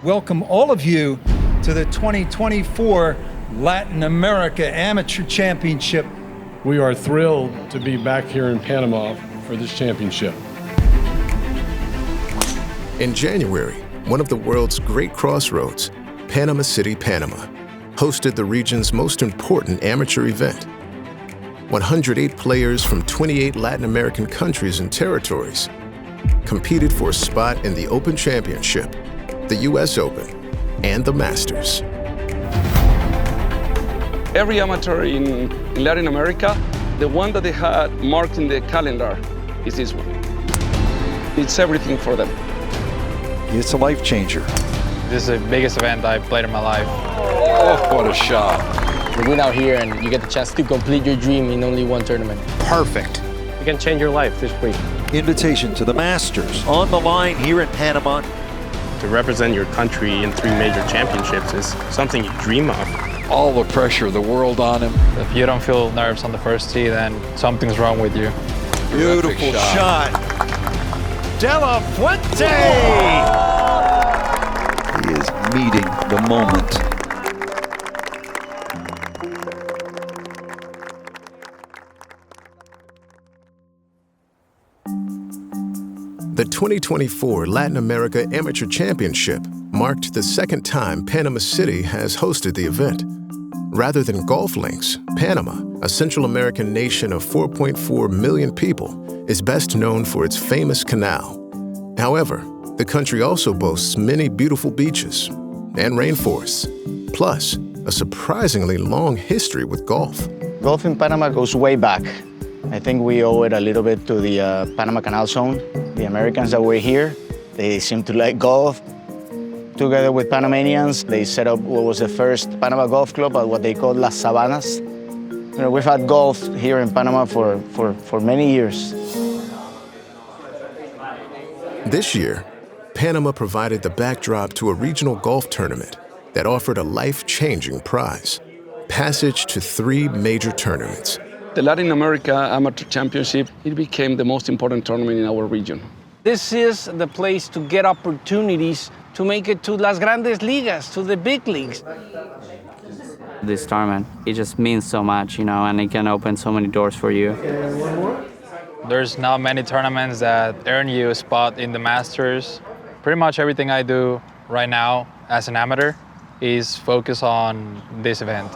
welcome all of you to the 2024 Latin America Amateur Championship. We are thrilled to be back here in Panama for this championship. In January, one of the world's great crossroads, Panama City, Panama, hosted the region's most important amateur event. 108 players from 28 Latin American countries and territories competed for a spot in the Open Championship, the US Open, and the Masters. Every amateur in Latin America, the one that they had marked in the calendar is this one. It's everything for them. It's a life changer. This is the biggest event I've played in my life. Oh, what a shot. You win out here and you get the chance to complete your dream in only one tournament. Perfect. You can change your life this week. Invitation to the Masters on the line here in Panama. To represent your country in 3 major championships is something you dream of. All the pressure of the world on him. If you don't feel nerves on the first tee, then something's wrong with you. Beautiful shot. De La Fuente! He is meeting the moment. The 2024 Latin America Amateur Championship marked the second time Panama City has hosted the event. Rather than golf links, Panama, a Central American nation of 4.4 million people, is best known for its famous canal. However, the country also boasts many beautiful beaches and rainforests, plus a surprisingly long history with golf. Golf in Panama goes way back. I think we owe it a little bit to the Panama Canal Zone. The Americans that were here, they seem to like golf. Together with Panamanians, they set up what was the first Panama Golf Club at what they call Las Sabanas. You know, we've had golf here in Panama for many years. This year, Panama provided the backdrop to a regional golf tournament that offered a life-changing prize: passage to 3 major tournaments. The Latin America Amateur Championship, it became the most important tournament in our region. This is the place to get opportunities to make it to Las Grandes Ligas, to the big leagues. This tournament, it just means so much, and it can open so many doors for you. There's not many tournaments that earn you a spot in the Masters. Pretty much everything I do right now as an amateur is focused on this event.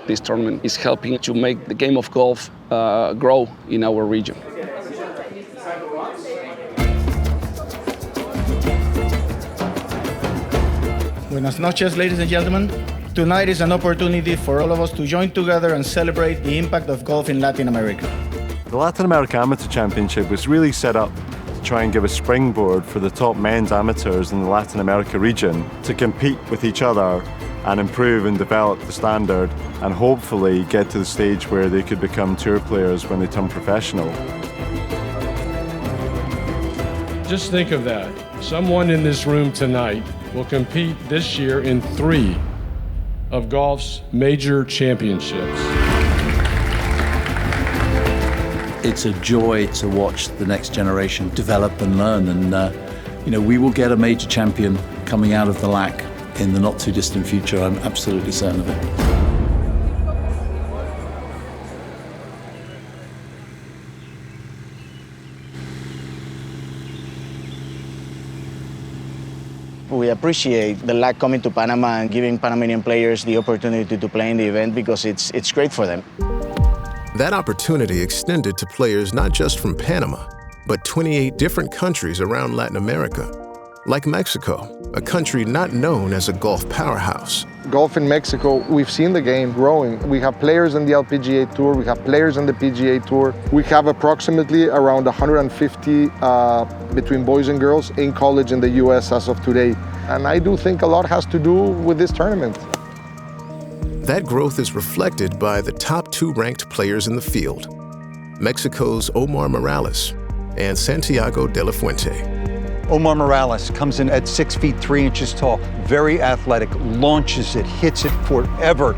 This tournament is helping to make the game of golf grow in our region. Buenas noches, ladies and gentlemen. Tonight is an opportunity for all of us to join together and celebrate the impact of golf in Latin America. The Latin America Amateur Championship was really set up to try and give a springboard for the top men's amateurs in the Latin America region to compete with each other and improve and develop the standard and hopefully get to the stage where they could become tour players when they turn professional. Just think of that. Someone in this room tonight will compete this year in 3 of golf's major championships. It's a joy to watch the next generation develop and learn, and we will get a major champion coming out of the LAAC in the not too distant future. I'm absolutely certain of it. We appreciate the LAAC coming to Panama and giving Panamanian players the opportunity to play in the event because it's great for them. That opportunity extended to players not just from Panama, but 28 different countries around Latin America, like Mexico, a country not known as a golf powerhouse. Golf in Mexico, we've seen the game growing. We have players in the LPGA Tour, we have players in the PGA Tour. We have approximately around 150 between boys and girls in college in the US as of today. And I do think a lot has to do with this tournament. That growth is reflected by the top 2 ranked players in the field, Mexico's Omar Morales and Santiago de la Fuente. Omar Morales comes in at 6 feet 3 inches tall, very athletic, launches it, hits it forever.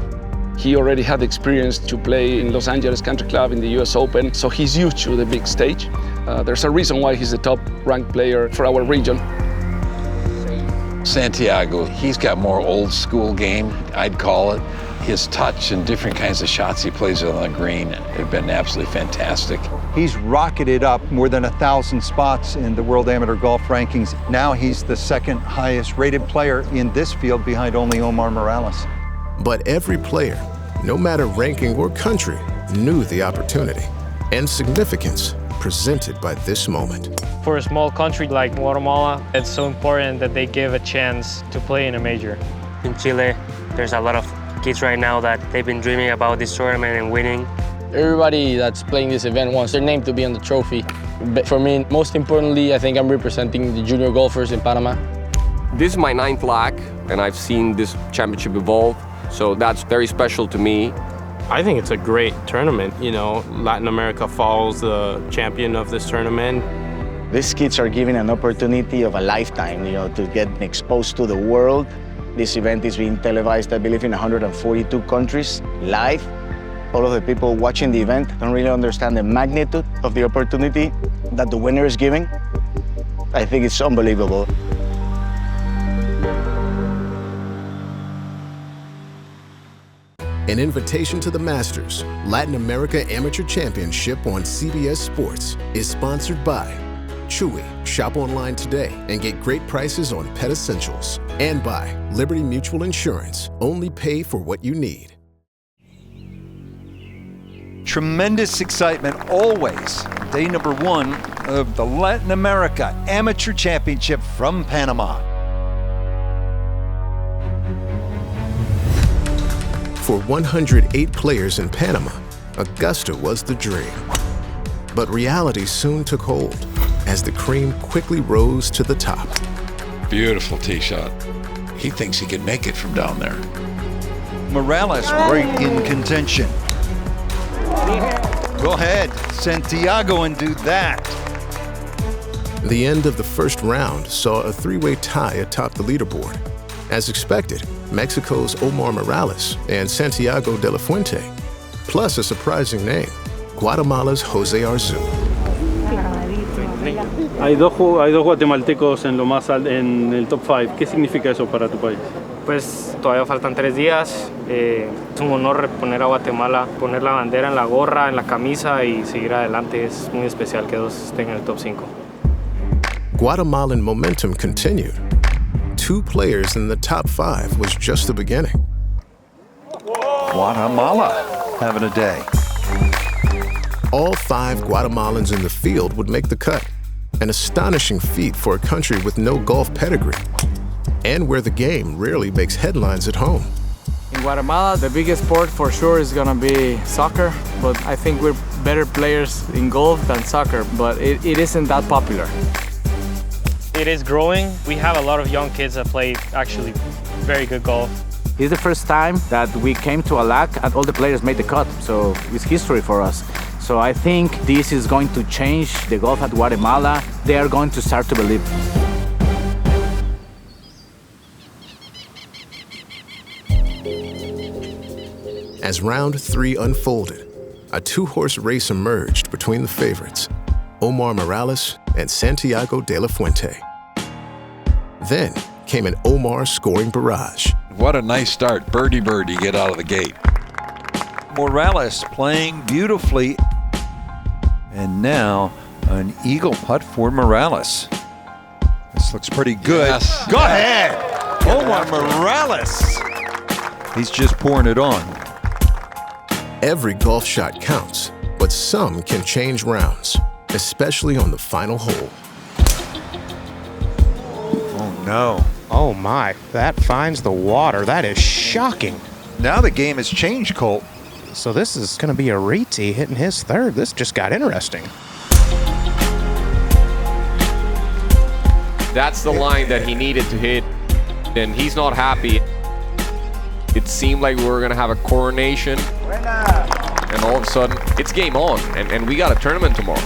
He already had experience to play in Los Angeles Country Club in the US Open, so he's used to the big stage. There's a reason why he's the top ranked player for our region. Santiago, he's got more old school game, I'd call it. His touch and different kinds of shots he plays on the green have been absolutely fantastic. He's rocketed up more than 1,000 spots in the World Amateur Golf rankings. Now he's the second highest rated player in this field behind only Omar Morales. But every player, no matter ranking or country, knew the opportunity and significance presented by this moment. For a small country like Guatemala, it's so important that they give a chance to play in a major. In Chile, there's a lot of kids right now that they've been dreaming about this tournament and winning. Everybody that's playing this event wants their name to be on the trophy. But for me, most importantly, I think I'm representing the junior golfers in Panama. This is my 9th LAAC, and I've seen this championship evolve, so that's very special to me. I think it's a great tournament. You know, Latin America follows the champion of this tournament. These kids are given an opportunity of a lifetime, you know, to get exposed to the world. This event is being televised, I believe, in 142 countries, live. All of the people watching the event don't really understand the magnitude of the opportunity that the winner is giving. I think it's unbelievable. An invitation to the Masters Latin America Amateur Championship on CBS Sports is sponsored by Chewy. Shop online today and get great prices on pet essentials. And by Liberty Mutual Insurance. Only pay for what you need. Tremendous excitement always. Day number 1 of the Latin America Amateur Championship from Panama. For 108 players in Panama, Augusta was the dream. But reality soon took hold as the cream quickly rose to the top. Beautiful tee shot. He thinks he can make it from down there. Morales right in contention. Go ahead, Santiago, and do that. The end of the first round saw a 3-way tie atop the leaderboard. As expected, Mexico's Omar Morales and Santiago de la Fuente, plus a surprising name, Guatemala's Jose Arzu. Hay dos guatemaltecos en el top 5. ¿Qué significa eso para tu país? Pues todavía faltan 3 días. Es un honor poner a Guatemala, poner la bandera en la gorra, en la camisa y seguir adelante. Es muy especial que 2 estén en el top 5. Guatemalan momentum continued. 2 players in the top 5 was just the beginning. Guatemala having a day. All 5 Guatemalans in the field would make the cut. An astonishing feat for a country with no golf pedigree, and where the game rarely makes headlines at home. In Guatemala, the biggest sport for sure is gonna be soccer, but I think we're better players in golf than soccer, but it isn't that popular. It is growing. We have a lot of young kids that play actually very good golf. It's the first time that we came to a LAAC and all the players made the cut, so it's history for us. So I think this is going to change the golf at Guatemala. They are going to start to believe. As round 3 unfolded, a 2-horse race emerged between the favorites, Omar Morales and Santiago de la Fuente. Then came an Omar scoring barrage. What a nice start. Birdie get out of the gate. Morales playing beautifully. And now an eagle putt for Morales. This looks pretty good. Yes. Go ahead. Omar Morales. He's just pouring it on. Every golf shot counts, but some can change rounds, especially on the final hole. Oh no. Oh my, that finds the water. That is shocking. Now the game has changed, Colt. So this is going to be a Riti hitting his 3rd. This just got interesting. That's the line that he needed to hit, and he's not happy. It seemed like we were going to have a coronation, and all of a sudden, it's game on, and we got a tournament tomorrow.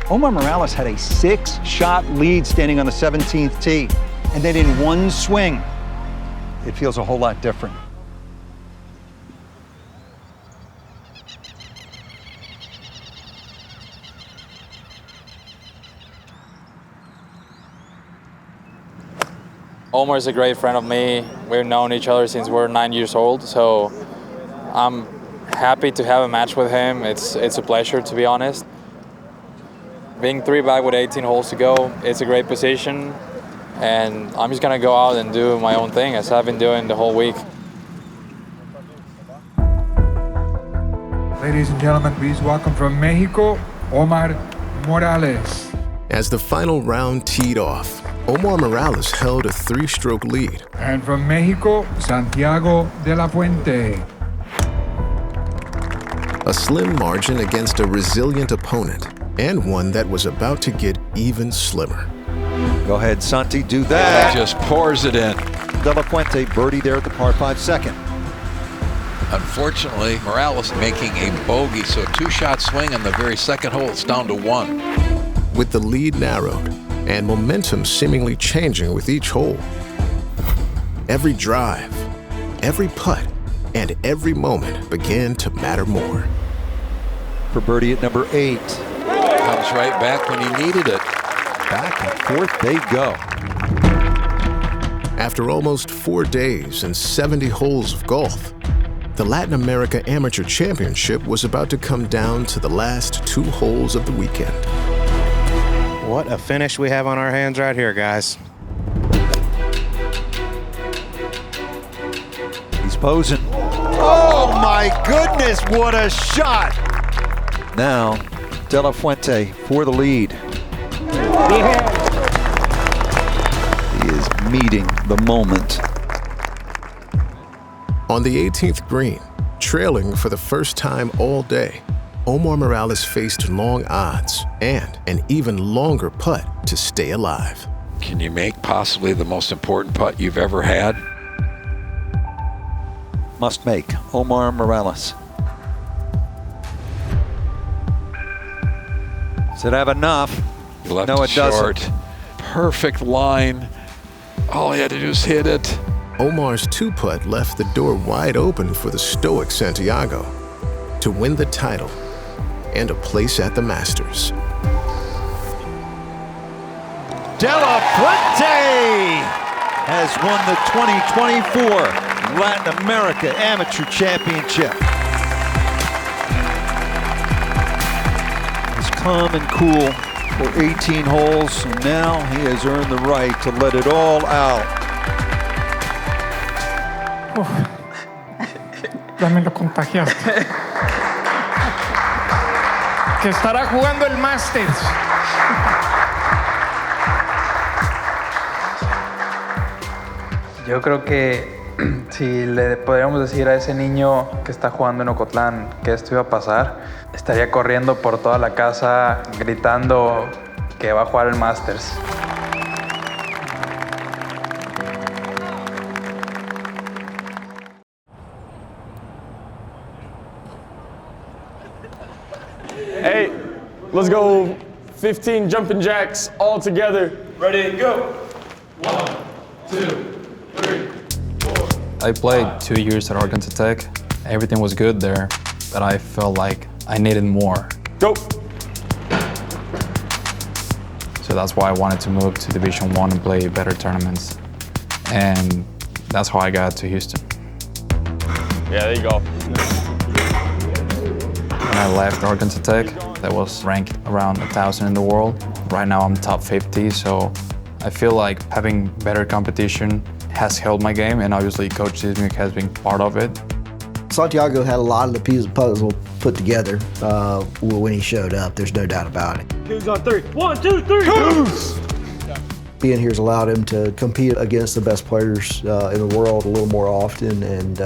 Omar Morales had a 6-shot lead standing on the 17th tee, and then in one swing, it feels a whole lot different. Omar is a great friend of me. We've known each other since we're 9 years old, so I'm happy to have a match with him. It's a pleasure, to be honest. Being 3 back with 18 holes to go, it's a great position, and I'm just gonna go out and do my own thing as I've been doing the whole week. Ladies and gentlemen, please welcome from Mexico, Omar Morales. As the final round teed off, Omar Morales held a 3-stroke lead. And from Mexico, Santiago de la Fuente. A slim margin against a resilient opponent, and one that was about to get even slimmer. Go ahead, Santi, do that. He just pours it in. De la Fuente birdie there at the par 5 second. Unfortunately, Morales making a bogey, so a 2-shot swing on the very second hole, it's down to 1. With the lead narrowed and momentum seemingly changing with each hole, every drive, every putt, and every moment began to matter more. For birdie at number 8. Comes right back when he needed it. Back and forth they go. After almost 4 days and 70 holes of golf, the Latin America Amateur Championship was about to come down to the last 2 holes of the weekend. What a finish we have on our hands right here, guys. He's posing. Oh my goodness, what a shot! Now, De La Fuente for the lead. He is meeting the moment. On the 18th green, trailing for the first time all day, Omar Morales faced long odds and an even longer putt to stay alive. Can you make possibly the most important putt you've ever had? Must make, Omar Morales. Does it have enough? He left No, it it short. doesn't. Perfect line. All he had to do was hit it. Omar's 2-putt left the door wide open for the stoic Santiago to win the title and a place at the Masters. De La Fuente has won the 2024 Latin America Amateur Championship. He's calm and cool for 18 holes, and now he has earned the right to let it all out. Ya me lo contagiaste. Que estará jugando el Masters. Yo creo que si le podríamos decir a ese niño que está jugando en Ocotlán que esto iba a pasar, estaría corriendo por toda la casa gritando que va a jugar el Masters. Hey, let's go 15 jumping jacks all together. Ready, go. 1, 2, 3, 4. I played 2 years at Arkansas Tech. Everything was good there, but I felt like I needed more. Go. So that's why I wanted to move to Division I and play better tournaments. And that's how I got to Houston. Yeah, there you go. When I left Arkansas Tech, that was ranked around 1,000 in the world. Right now I'm top 50, so I feel like having better competition has helped my game, and obviously Coach Dismuke has been part of it. Santiago had a lot of the pieces of the puzzle put together when he showed up, there's no doubt about it. Who's on 3? 1, 2, 3, goose! Being here has allowed him to compete against the best players in the world a little more often, and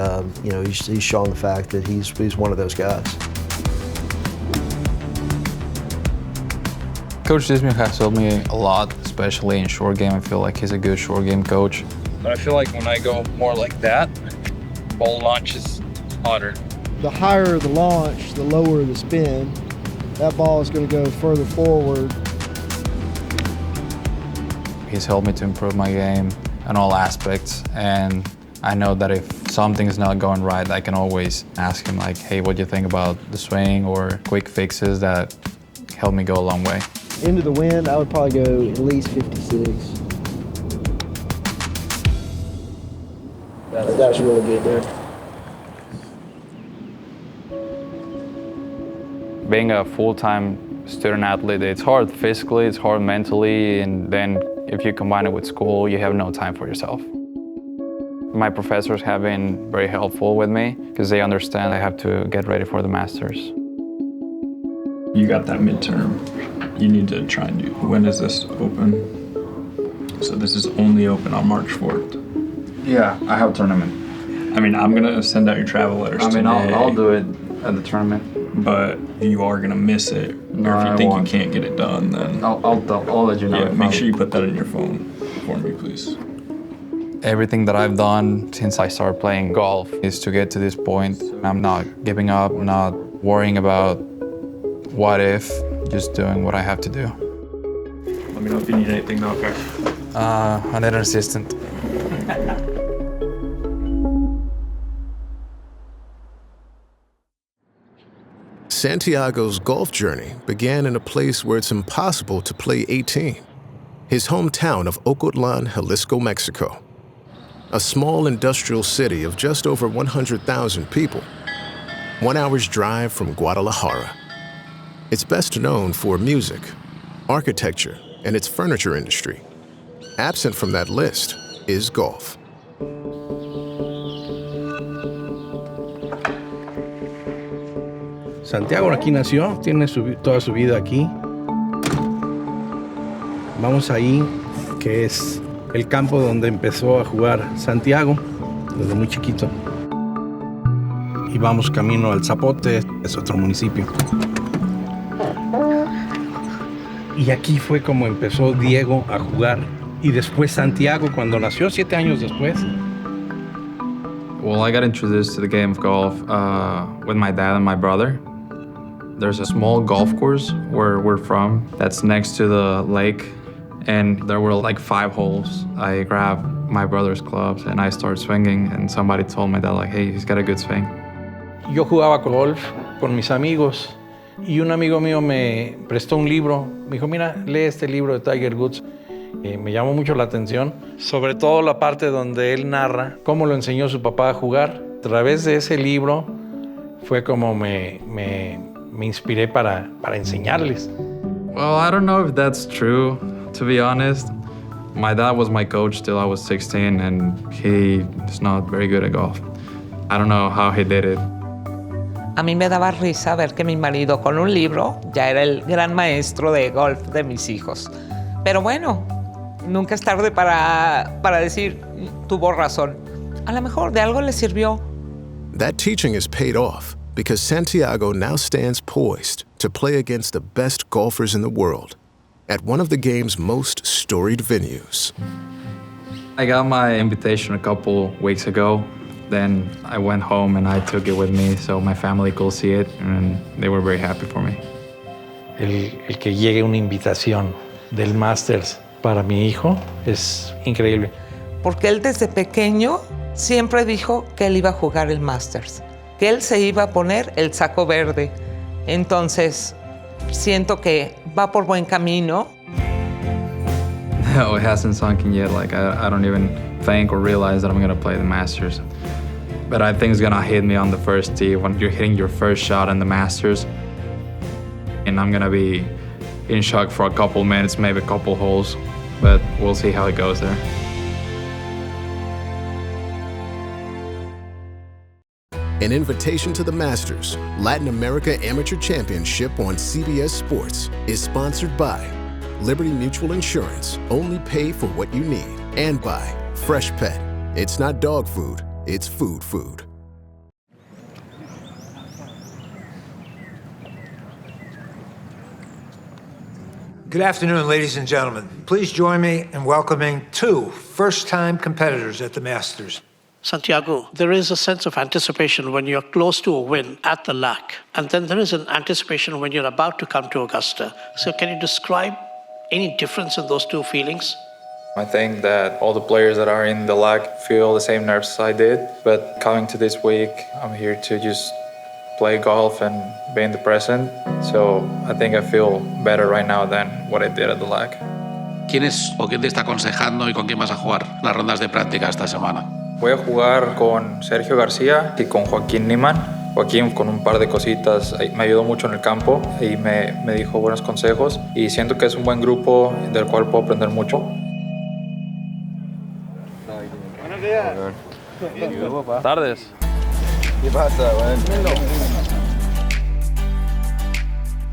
you know, he's shown the fact that he's one of those guys. Coach Dismuke has helped me a lot, especially in short game. I feel like he's a good short game coach. But I feel like when I go more like that, ball launch is harder. The higher the launch, the lower the spin. That ball is going to go further forward. He's helped me to improve my game in all aspects, and I know that if something's not going right, I can always ask him like, hey, what do you think about the swing, or quick fixes that help me go a long way. Into the wind, I would probably go at least 56. That's really good there. Being a full-time student athlete, it's hard physically, it's hard mentally, and then if you combine it with school, you have no time for yourself. My professors have been very helpful with me because they understand I have to get ready for the Masters. You got that midterm. You need to try and do. When is this open? So this is only open on March 4th. Yeah, I have a tournament. I mean, I'm gonna send out your travel letters today. I'll do it at the tournament. But you are gonna miss it, No, or if you I think won't. you can't get it done, then I'll let you know. Yeah, make sure you put that in your phone for me, please. Everything that I've done since I started playing golf is to get to this point. I'm not giving up, not worrying about what if, just doing what I have to do. Let me know if you need anything though, okay? I need an assistant. Santiago's golf journey began in a place where it's impossible to play 18, his hometown of Ocotlan, Jalisco, Mexico. A small industrial city of just over 100,000 people, 1 hour's drive from Guadalajara. It's best known for music, architecture, and its furniture industry. Absent from that list is golf. Santiago aquí nació, tiene toda su vida aquí. Vamos ahí, que es el campo donde empezó a jugar Santiago, desde muy chiquito. Y vamos camino al Zapote, es otro municipio. Y aquí fue como empezó Diego a jugar. Y después Santiago, cuando nació, 7 años después. Well, I got introduced to the game of golf with my dad and my brother. There's a small golf course where we're from that's next to the lake, and there were like 5 holes. I grabbed my brother's clubs and I started swinging, and somebody told my dad like, hey, he's got a good swing. Yo jugaba golf con mis amigos y un amigo mío me prestó un libro. Me dijo, mira, lee este libro de Tiger Woods. Me llamó mucho la atención, sobre todo la parte donde él narra cómo lo enseñó su papá a jugar. A través de ese libro fue como me inspiré para enseñarles. Well, I don't know if that's true, to be honest. My dad was my coach till I was 16, and he is not very good at golf. I don't know how he did it. A mí me daba risa ver que mi marido con un libro ya era el gran maestro de golf de mis hijos. Pero bueno, nunca es tarde para decir, tuvo razón. A lo mejor de algo le sirvió. That teaching has paid off because Santiago now stands poised to play against the best golfers in the world at one of the game's most storied venues. I got my invitation a couple weeks ago. Then I went home and I took it with me so my family could see it, and they were very happy for me. El que llegue una invitación del Masters para mi hijo es increíble. Porque él desde pequeño siempre dijo que él iba a jugar el Masters, que él se iba a poner el saco verde. Entonces, siento que va por buen camino. No, it hasn't sunk in yet. Like, I don't even think or realize that I'm gonna play the Masters. But I think it's gonna hit me on the first tee when you're hitting your first shot in the Masters. And I'm gonna be in shock for a couple minutes, maybe a couple holes, but we'll see how it goes there. An invitation to the Masters, Latin America Amateur Championship on CBS Sports is sponsored by Liberty Mutual Insurance, only pay for what you need, and by Fresh Pet. It's not dog food, it's food food. Good afternoon, ladies and gentlemen. Please join me in welcoming 2 first-time competitors at the Masters. Santiago, there is a sense of anticipation when you're close to a win at the LAAC, and then there is an anticipation when you're about to come to Augusta. So can you describe any difference in those 2 feelings? I think that all the players that are in the LAAC feel the same nerves as I did, but coming to this week, I'm here to just play golf and be in the present. So I think I feel better right now than what I did at the LAAC. ¿Quién es o quién te está aconsejando y con quién vas a jugar las rondas de práctica esta semana? Voy a jugar con Sergio García y con Joaquin Niemann. Joaquín con un par de cositas me ayudó mucho en el campo y me dijo buenos consejos y siento que es un buen grupo del cual puedo aprender mucho. Buenos días. Buenas tardes. ¿Qué pasa, güey?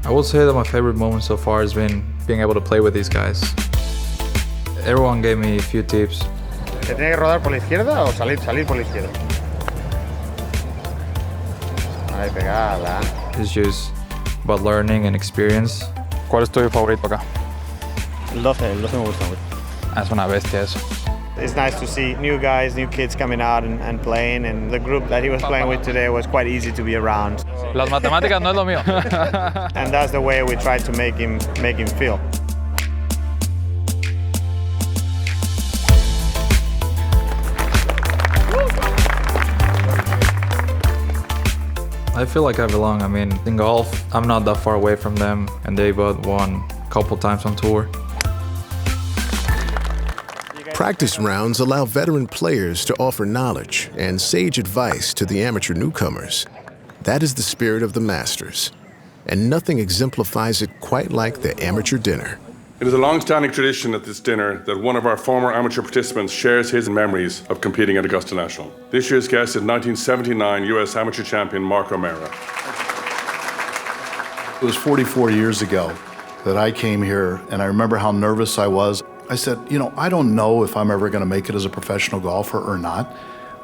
I will say that my favorite moment so far has been being able to play with these guys. Everyone gave me a few tips. ¿Te tiene que rodar por la izquierda o salir por la izquierda? Ahí pegada. It's just about learning and experience. ¿Cuál es tu favorito acá? El 12 me gusta mucho. Es una bestia eso. It's nice to see new guys, new kids coming out and playing, and the group that he was playing with today was quite easy to be around. Las matemáticas no es lo mío. And that's the way we tried to make him feel. I feel like I belong. I mean, in golf, I'm not that far away from them, and they both won a couple times on tour. Practice rounds allow veteran players to offer knowledge and sage advice to the amateur newcomers. That is the spirit of the Masters, and nothing exemplifies it quite like the amateur dinner. It is a long-standing tradition at this dinner that one of our former amateur participants shares his memories of competing at Augusta National. This year's guest is 1979 U.S. amateur champion Mark O'Meara. It was 44 years ago that I came here, and I remember how nervous I was. I said, you know, I don't know if I'm ever going to make it as a professional golfer or not,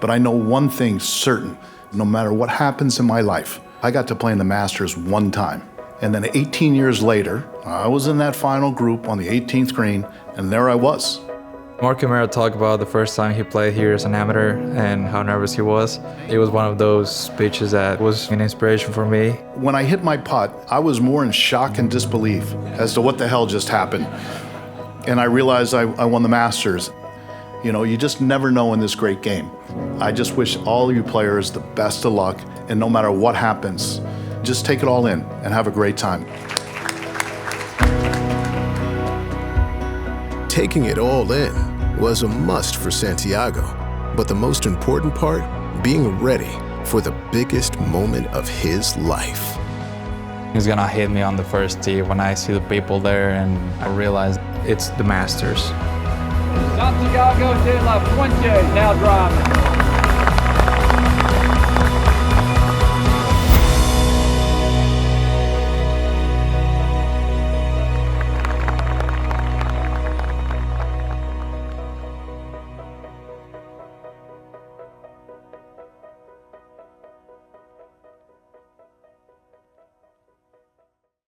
but I know one thing certain. No matter what happens in my life, I got to play in the Masters one time. And then 18 years later, I was in that final group on the 18th green, and there I was. Mark O'Meara talked about the first time he played here as an amateur and how nervous he was. It was one of those speeches that was an inspiration for me. When I hit my putt, I was more in shock and disbelief as to what the hell just happened. And I realized I won the Masters. You know, you just never know in this great game. I just wish all you players the best of luck, and no matter what happens, just take it all in and have a great time. Taking it all in was a must for Santiago, but the most important part, being ready for the biggest moment of his life. He's gonna hit me on the first tee when I see the people there, and I realize it's the Masters. Santiago de la Fuente now driving.